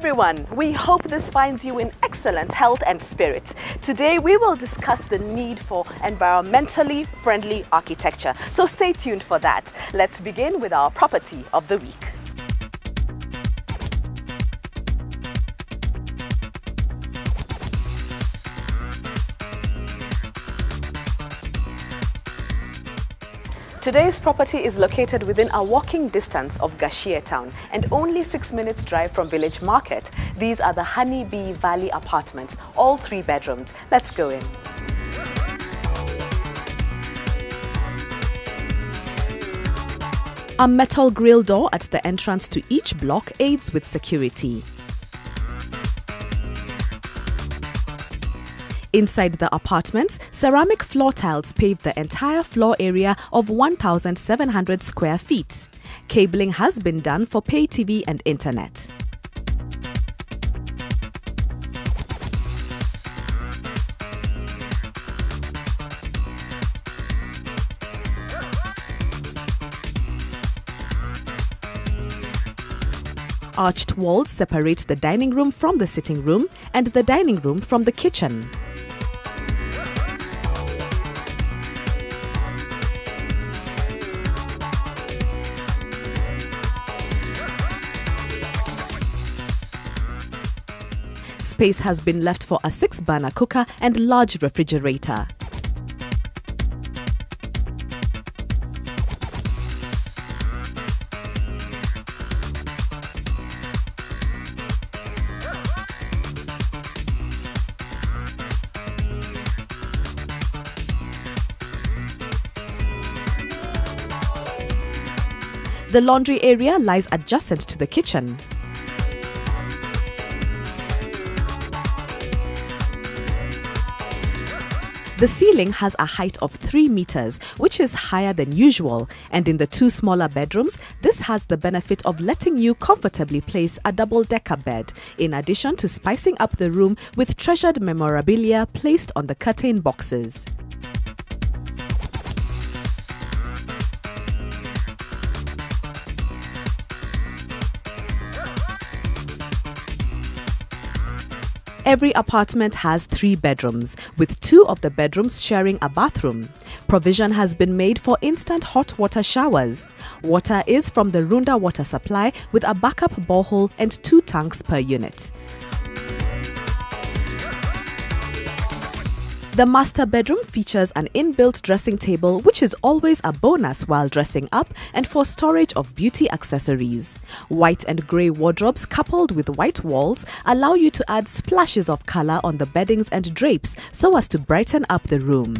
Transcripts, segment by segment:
everyone. We hope this finds you in excellent health and spirits. Today we will discuss the need for environmentally friendly architecture. So stay tuned for that. Let's begin with our property of the week. Today's property is located within a walking distance of Gashie town and only 6 minutes drive from Village Market. These are the Honey Bee Valley apartments, all 3 bedroomed. Let's go in. A metal grille door at the entrance to each block aids with security. Inside the apartments, ceramic floor tiles pave the entire floor area of 1,700 square feet. Cabling has been done for pay TV and internet. Arched walls separate the dining room from the sitting room and the dining room from the kitchen. Space has been left for a 6-burner cooker and large refrigerator. The laundry area lies adjacent to the kitchen. The ceiling has a height of 3 meters, which is higher than usual, and in the 2 smaller bedrooms, this has the benefit of letting you comfortably place a double-decker bed, in addition to spicing up the room with treasured memorabilia placed on the curtain boxes. Every apartment has 3 bedrooms, with 2 of the bedrooms sharing a bathroom. Provision has been made for instant hot water showers. Water is from the Runda water supply with a backup borehole and 2 tanks per unit. The master bedroom features an inbuilt dressing table, which is always a bonus while dressing up and for storage of beauty accessories. White and grey wardrobes coupled with white walls allow you to add splashes of color on the beddings and drapes so as to brighten up the room.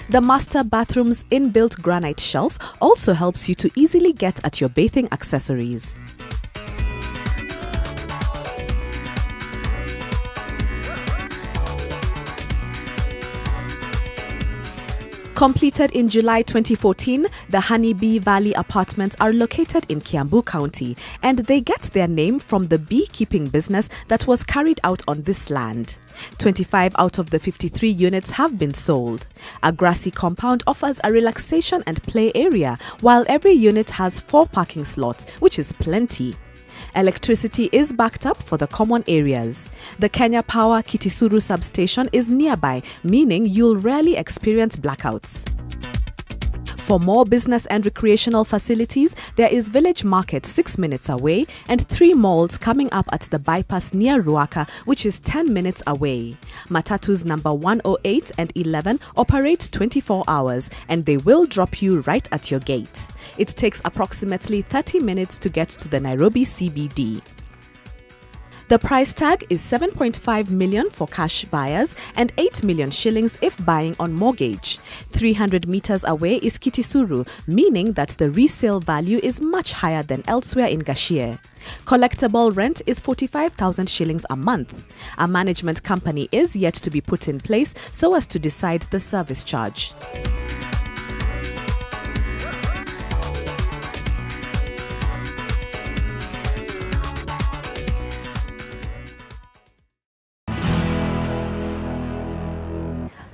The master bathroom's inbuilt granite shelf also helps you to easily get at your bathing accessories. Completed in July 2014, the Honey Bee Valley apartments are located in Kiambu County, and they get their name from the beekeeping business that was carried out on this land. 25 out of the 53 units have been sold. A grassy compound offers a relaxation and play area, while every unit has 4 parking slots, which is plenty. Electricity is backed up for the common areas. The Kenya Power Kitisuru substation is nearby, meaning you'll rarely experience blackouts. For more business and recreational facilities, there is Village Market 6 minutes away and 3 malls coming up at the bypass near Ruaka, which is 10 minutes away. Matatus number 108 and 11 operate 24 hours and they will drop you right at your gate. It takes approximately 30 minutes to get to the Nairobi CBD. The price tag is 7.5 million for cash buyers and 8 million shillings if buying on mortgage. 300 meters away is Kitisuru, meaning that the resale value is much higher than elsewhere in Gashie. Collectible rent is 45,000 shillings a month. A management company is yet to be put in place so as to decide the service charge.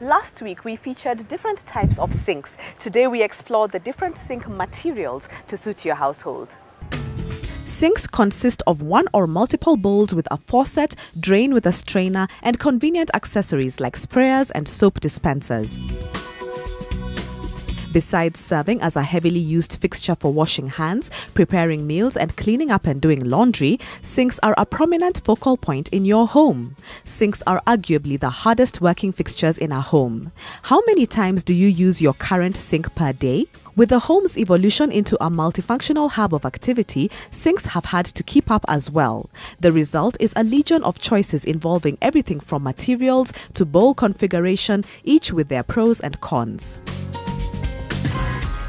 Last week, we featured different types of sinks. Today, we explore the different sink materials to suit your household. Sinks consist of one or multiple bowls with a faucet, drain with a strainer, and convenient accessories like sprayers and soap dispensers. Besides serving as a heavily used fixture for washing hands, preparing meals, and cleaning up and doing laundry, sinks are a prominent focal point in your home. Sinks are arguably the hardest working fixtures in a home. How many times do you use your current sink per day? With the home's evolution into a multifunctional hub of activity, sinks have had to keep up as well. The result is a legion of choices involving everything from materials to bowl configuration, each with their pros and cons.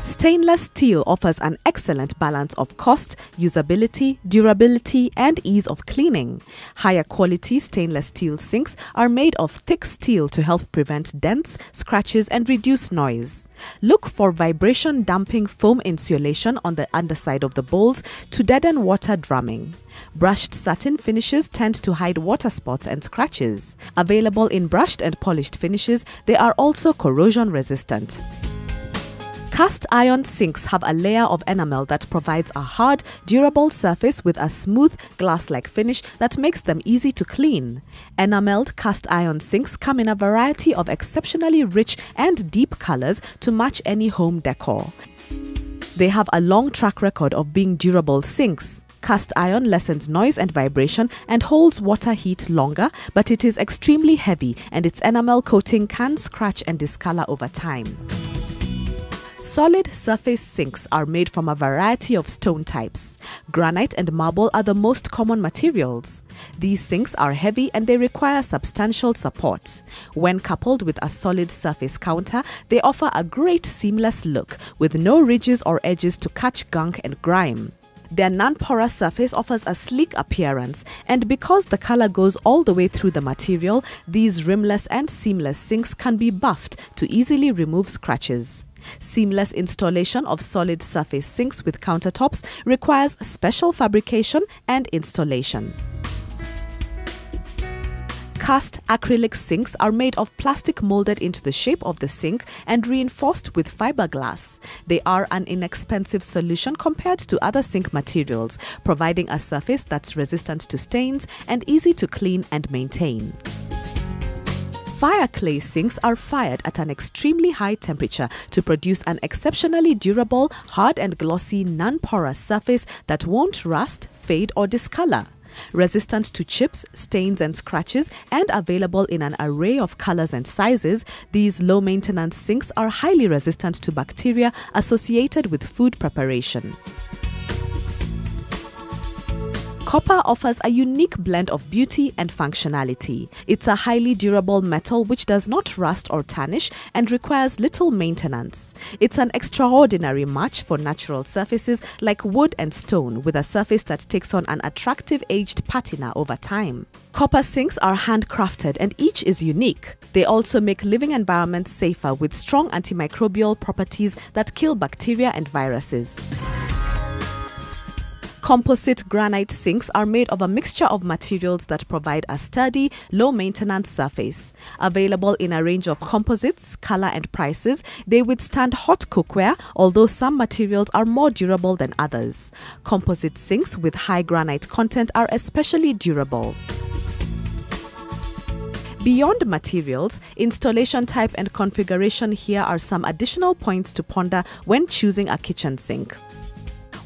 Stainless steel offers an excellent balance of cost, usability, durability, and ease of cleaning. Higher quality stainless steel sinks are made of thick steel to help prevent dents, scratches, and reduce noise. Look for vibration damping foam insulation on the underside of the bowls to deaden water drumming. Brushed satin finishes tend to hide water spots and scratches. Available in brushed and polished finishes, they are also corrosion resistant. Cast iron sinks have a layer of enamel that provides a hard, durable surface with a smooth, glass-like finish that makes them easy to clean. Enameled cast iron sinks come in a variety of exceptionally rich and deep colors to match any home decor. They have a long track record of being durable sinks. Cast iron lessens noise and vibration and holds water heat longer, but it is extremely heavy and its enamel coating can scratch and discolor over time. Solid surface sinks are made from a variety of stone types. Granite and marble are the most common materials. These sinks are heavy and they require substantial support. When coupled with a solid surface counter, they offer a great seamless look with no ridges or edges to catch gunk and grime. Their non-porous surface offers a sleek appearance, and because the color goes all the way through the material, these rimless and seamless sinks can be buffed to easily remove scratches. Seamless installation of solid surface sinks with countertops requires special fabrication and installation. Cast acrylic sinks are made of plastic molded into the shape of the sink and reinforced with fiberglass. They are an inexpensive solution compared to other sink materials, providing a surface that's resistant to stains and easy to clean and maintain. Fire clay sinks are fired at an extremely high temperature to produce an exceptionally durable, hard and glossy, non-porous surface that won't rust, fade or discolor. Resistant to chips, stains and scratches, and available in an array of colors and sizes, these low-maintenance sinks are highly resistant to bacteria associated with food preparation. Copper offers a unique blend of beauty and functionality. It's a highly durable metal which does not rust or tarnish and requires little maintenance. It's an extraordinary match for natural surfaces like wood and stone, with a surface that takes on an attractive aged patina over time. Copper sinks are handcrafted and each is unique. They also make living environments safer with strong antimicrobial properties that kill bacteria and viruses. Composite granite sinks are made of a mixture of materials that provide a sturdy, low-maintenance surface. Available in a range of composites, color and prices, they withstand hot cookware, although some materials are more durable than others. Composite sinks with high granite content are especially durable. Beyond materials, installation type and configuration, here are some additional points to ponder when choosing a kitchen sink.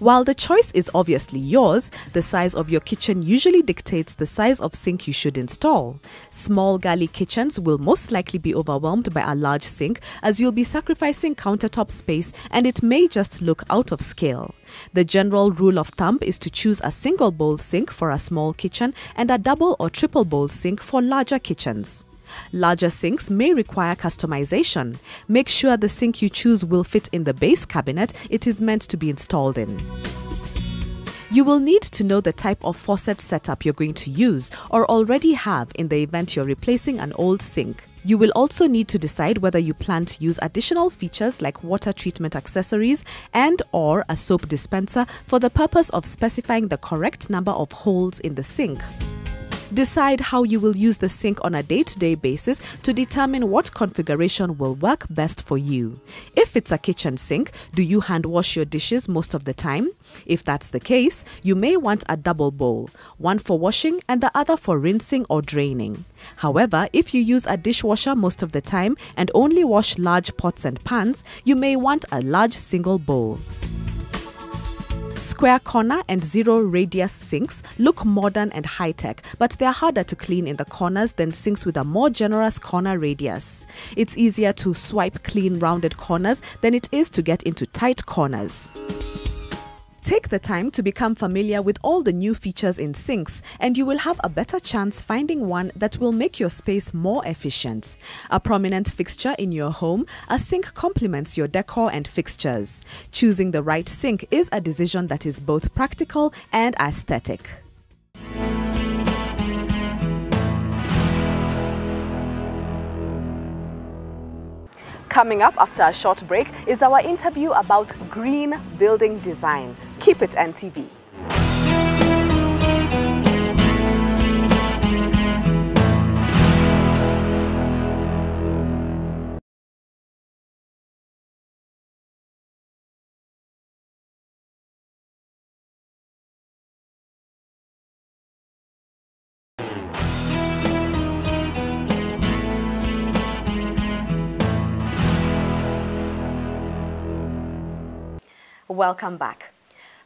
While the choice is obviously yours, the size of your kitchen usually dictates the size of sink you should install. Small galley kitchens will most likely be overwhelmed by a large sink, as you'll be sacrificing countertop space and it may just look out of scale. The general rule of thumb is to choose a single bowl sink for a small kitchen and a double or triple bowl sink for larger kitchens. Larger sinks may require customization. Make sure the sink you choose will fit in the base cabinet it is meant to be installed in. You will need to know the type of faucet setup you're going to use or already have in the event you're replacing an old sink. You will also need to decide whether you plan to use additional features like water treatment accessories and/or a soap dispenser for the purpose of specifying the correct number of holes in the sink. Decide how you will use the sink on a day-to-day basis to determine what configuration will work best for you. If it's a kitchen sink, do you hand wash your dishes most of the time? If that's the case, you may want a double bowl, one for washing and the other for rinsing or draining. However, if you use a dishwasher most of the time and only wash large pots and pans, you may want a large single bowl. Square corner and zero radius sinks look modern and high-tech, but they're harder to clean in the corners than sinks with a more generous corner radius. It's easier to swipe clean rounded corners than it is to get into tight corners. Take the time to become familiar with all the new features in sinks, and you will have a better chance finding one that will make your space more efficient. A prominent fixture in your home, a sink complements your decor and fixtures. Choosing the right sink is a decision that is both practical and aesthetic. Coming up after a short break is our interview about green building design. Keep it NTV. Welcome back.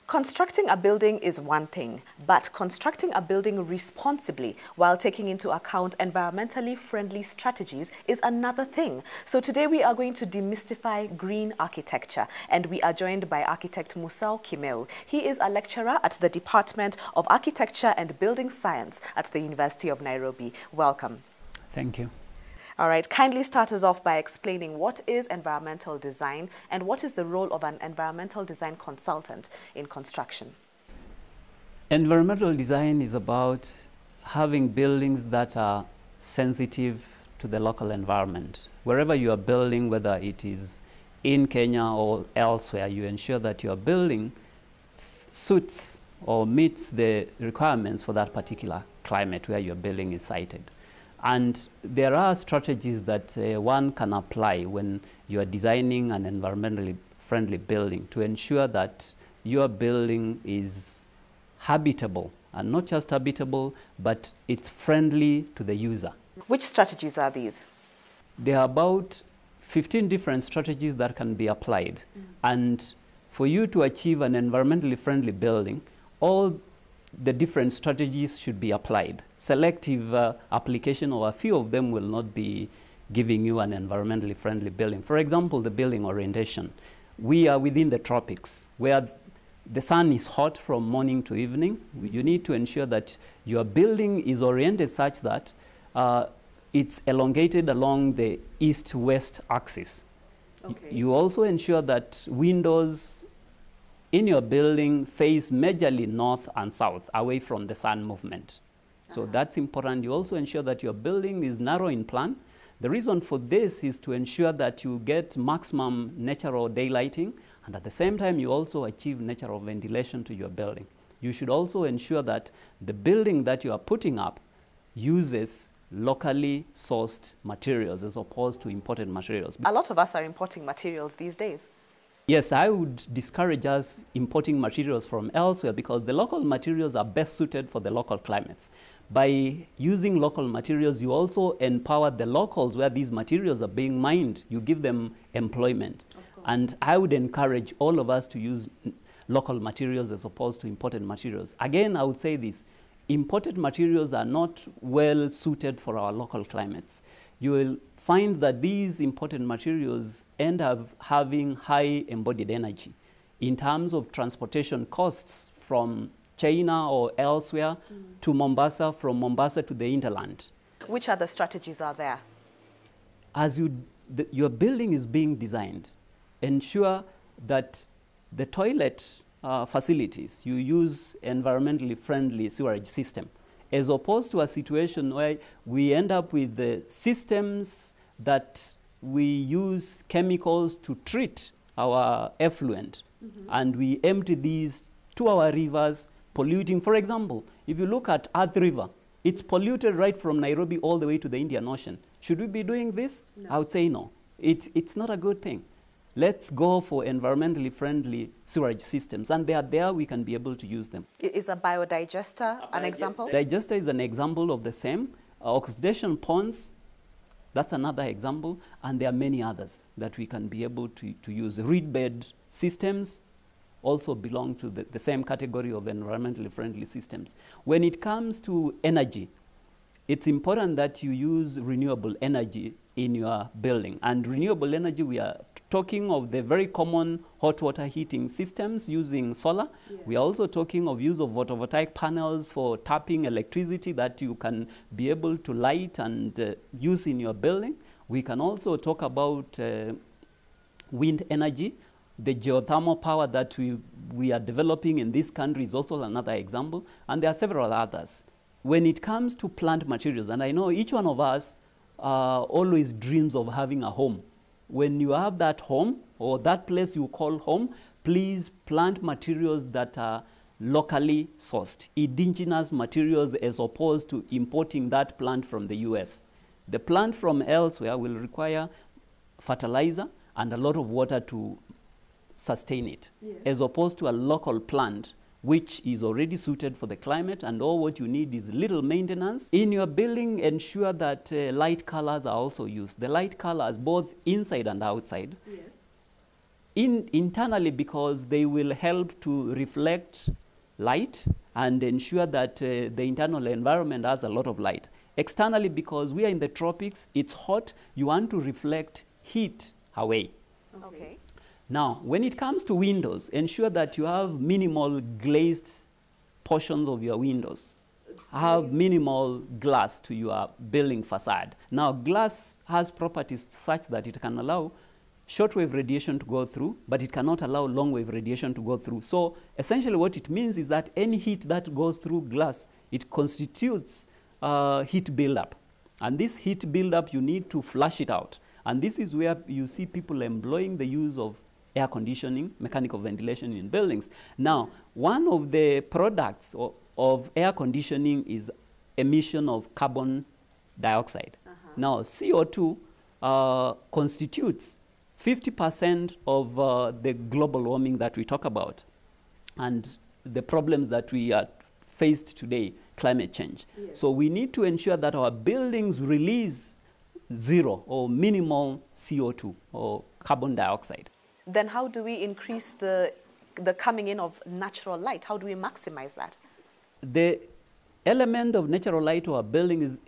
Constructing a building is one thing, but constructing a building responsibly while taking into account environmentally friendly strategies is another thing. So today we are going to demystify green architecture, and we are joined by architect Musau Kimeu. He is a lecturer at the Department of Architecture and Building Science at the University of Nairobi. Welcome. Thank you. All right, kindly start us off by explaining what is environmental design and what is the role of an environmental design consultant in construction. Environmental design is about having buildings that are sensitive to the local environment. Wherever you are building, whether it is in Kenya or elsewhere, you ensure that your building suits or meets the requirements for that particular climate where your building is sited. And there are strategies that one can apply when you are designing an environmentally friendly building to ensure that your building is habitable, and not just habitable, but it's friendly to the user. Which strategies are these? There are about 15 different strategies that can be applied. And for you to achieve an environmentally friendly building, all the different strategies should be applied. Selective application of a few of them will not be giving you an environmentally friendly building. For example, the building orientation. We are within the tropics where the sun is hot from morning to evening. You need to ensure that your building is oriented such that it's elongated along the east-west axis. Okay. You also ensure that windows in your building face majorly north and south, away from the sun movement. So that's important. You also ensure that your building is narrow in plan. The reason for this is to ensure that you get maximum natural daylighting, and at the same time you also achieve natural ventilation to your building. You should also ensure that the building that you are putting up uses locally sourced materials as opposed to imported materials. A lot of us are importing materials these days. Yes, I would discourage us importing materials from elsewhere because the local materials are best suited for the local climates. By using local materials, you also empower the locals where these materials are being mined. You give them employment. And I would encourage all of us to use local materials as opposed to imported materials. Again, I would say this, imported materials are not well suited for our local climates. You will find that these imported materials end up having high embodied energy in terms of transportation costs from China or elsewhere to Mombasa, from Mombasa to the hinterland. Which other strategies are there? As your building is being designed, ensure that the toilet facilities, you use environmentally friendly sewerage system, as opposed to a situation where we end up with the systems that we use chemicals to treat our effluent, and we empty these to our rivers, polluting. For example, if you look at Earth River, It's polluted right from Nairobi all the way to the Indian Ocean. Should we be doing this? No. I would say no. It's not a good thing. Let's go for environmentally friendly sewerage systems, and they are there, we can be able to use them. Is a biodigester an example? Digester is an example of the same. Oxidation ponds, that's another example, and there are many others that we can be able to use. Reed bed systems also belong to the same category of environmentally friendly systems. When it comes to energy, it's important that you use renewable energy in your building. And renewable energy, we are talking of the very common hot water heating systems using solar. Yeah. We are also talking of use of photovoltaic panels for tapping electricity that you can be able to light and use in your building. We can also talk about wind energy. The geothermal power that we are developing in this country is also another example, and there are several others. When it comes to plant materials, and I know each one of us always dreams of having a home. When you have that home, or that place you call home, please plant materials that are locally sourced, indigenous materials, as opposed to importing that plant from the US. The plant from elsewhere will require fertilizer and a lot of water to sustain it, yes, as opposed to a local plant which is already suited for the climate, and all what you need is little maintenance. In your building, ensure that light colors are also used. The light colors, both inside and outside. Yes. Internally, because they will help to reflect light and ensure that the internal environment has a lot of light. Externally, because we are in the tropics, it's hot, you want to reflect heat away. Okay. Now, when it comes to windows, ensure that you have minimal glazed portions of your windows. Have minimal glass to your building facade. Now, glass has properties such that it can allow shortwave radiation to go through, but it cannot allow longwave radiation to go through. So, essentially what it means is that any heat that goes through glass, it constitutes heat buildup. And this heat buildup, you need to flush it out. And this is where you see people employing the use of air conditioning, mechanical ventilation in buildings. Now, one of the products of air conditioning is emission of carbon dioxide. Now, CO2 constitutes 50% of the global warming that we talk about, and the problems that we are faced today, climate change. Yes. So we need to ensure that our buildings release zero or minimal CO2 or carbon dioxide. Then how do we increase the coming in of natural light? How do we maximize that? The element of natural light to our building is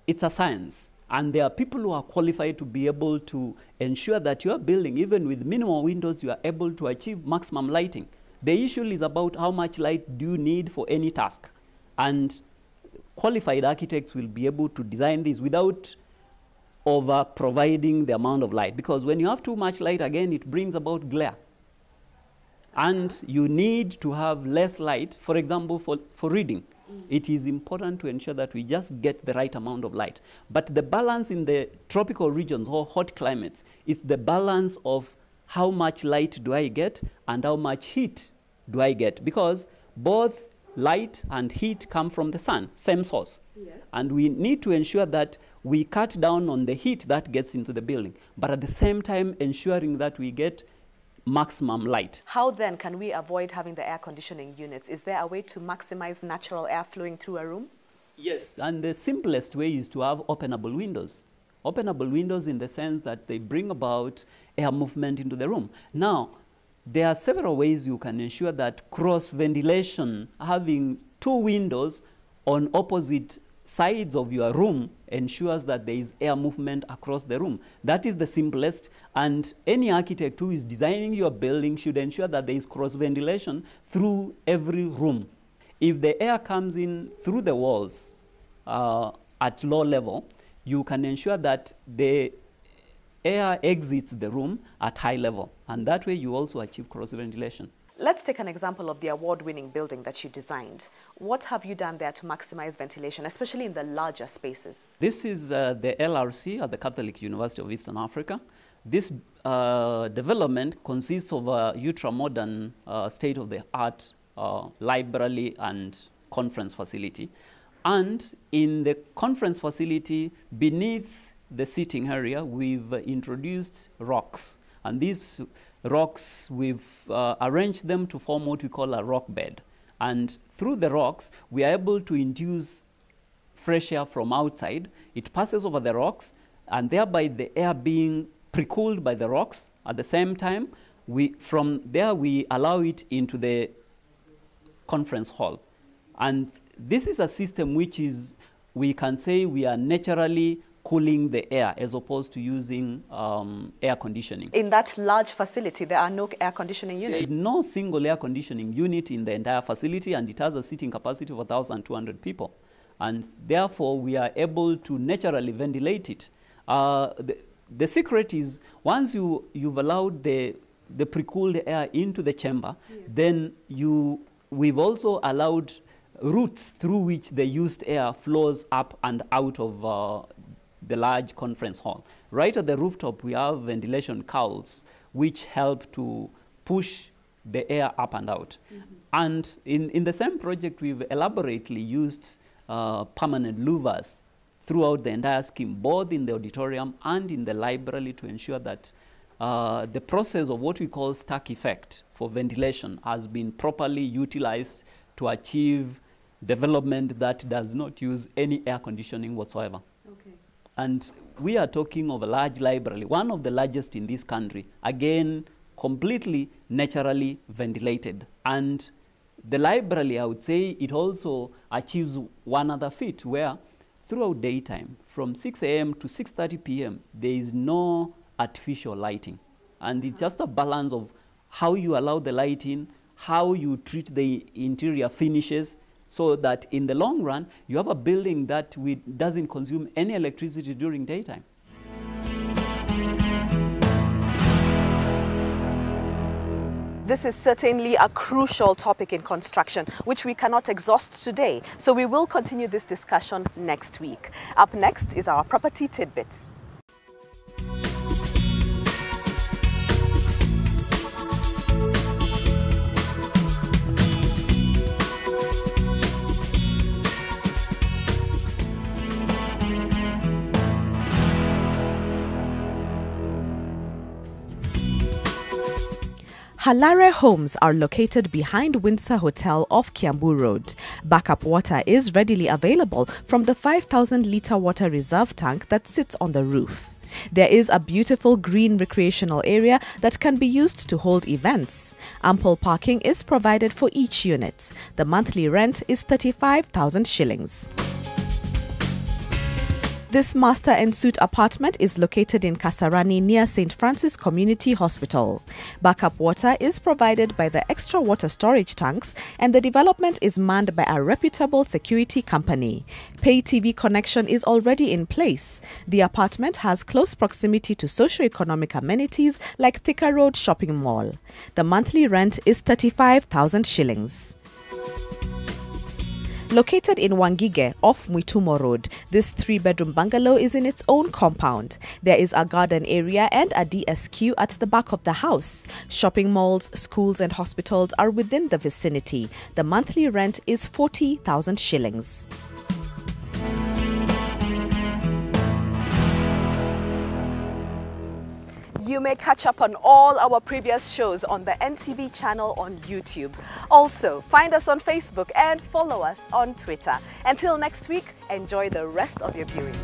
it's a science. And there are people who are qualified to be able to ensure that your building, even with minimal windows, you are able to achieve maximum lighting. The issue is about how much light do you need for any task. And qualified architects will be able to design this without over providing the amount of light, because when you have too much light, again, it brings about glare. And you need to have less light, for example, for reading. It is important to ensure that we just get the right amount of light. But the balance in the tropical regions or hot climates is the balance of how much light do I get and how much heat do I get, because both light and heat come from the sun, same source. Yes. And we need to ensure that we cut down on the heat that gets into the building, but at the same time ensuring that we get maximum light. How then can we avoid having the air conditioning units? Is there a way to maximize natural air flowing through a room? Yes, and the simplest way is to have openable windows. Openable windows in the sense that they bring about air movement into the room. Now, there are several ways you can ensure that cross ventilation, having two windows on opposite sides of your room, ensures that there is air movement across the room. That is the simplest, and any architect who is designing your building should ensure that there is cross ventilation through every room. If the air comes in through the walls at low level, you can ensure that the air exits the room at high level, and that way you also achieve cross ventilation. Let's take an example of the award-winning building that you designed. What have you done there to maximize ventilation, especially in the larger spaces? This is the LRC at the Catholic University of Eastern Africa. This development consists of a ultra-modern state-of-the-art library and conference facility. And in the conference facility, beneath the seating area, we've introduced rocks. And these rocks, we've arranged them to form what we call a rock bed. And through the rocks, we are able to induce fresh air from outside. It passes over the rocks, and thereby the air being pre-cooled by the rocks. At the same time, from there we allow it into the conference hall. And this is a system which is, we can say we are naturally cooling the air as opposed to using air conditioning. In that large facility, there are no air conditioning units? There is no single air conditioning unit in the entire facility, and it has a seating capacity of 1,200 people. And therefore, we are able to naturally ventilate it. The secret is, once you've allowed the pre-cooled air into the chamber, yes, then we've also allowed routes through which the used air flows up and out of the large conference hall. Right at the rooftop, we have ventilation cowls, which help to push the air up and out. Mm-hmm. And in the same project, we've elaborately used permanent louvers throughout the entire scheme, both in the auditorium and in the library, to ensure that the process of what we call stack effect for ventilation has been properly utilized to achieve development that does not use any air conditioning whatsoever. Okay. And we are talking of a large library, one of the largest in this country, again, completely naturally ventilated. And the library, I would say, it also achieves one other feat where throughout daytime, from 6 a.m. to 6:30 p.m., there is no artificial lighting. And it's just a balance of how you allow the light in, how you treat the interior finishes, so that in the long run, you have a building that doesn't consume any electricity during daytime. This is certainly a crucial topic in construction, which we cannot exhaust today. So we will continue this discussion next week. Up next is our property tidbit. Halare homes are located behind Windsor Hotel off Kiambu Road. Backup water is readily available from the 5,000-litre water reserve tank that sits on the roof. There is a beautiful green recreational area that can be used to hold events. Ample parking is provided for each unit. The monthly rent is 35,000 shillings. This master and suite apartment is located in Kasarani near St. Francis Community Hospital. Backup water is provided by the extra water storage tanks, and the development is manned by a reputable security company. Pay TV connection is already in place. The apartment has close proximity to socio-economic amenities like Thika Road Shopping Mall. The monthly rent is 35,000 shillings. Located in Wangige off Mwitumo Road, this 3-bedroom bungalow is in its own compound. There is a garden area and a DSQ at the back of the house. Shopping malls, schools and hospitals are within the vicinity. The monthly rent is 40,000 shillings. You may catch up on all our previous shows on the NTV channel on YouTube. Also, find us on Facebook and follow us on Twitter. Until next week, enjoy the rest of your viewing.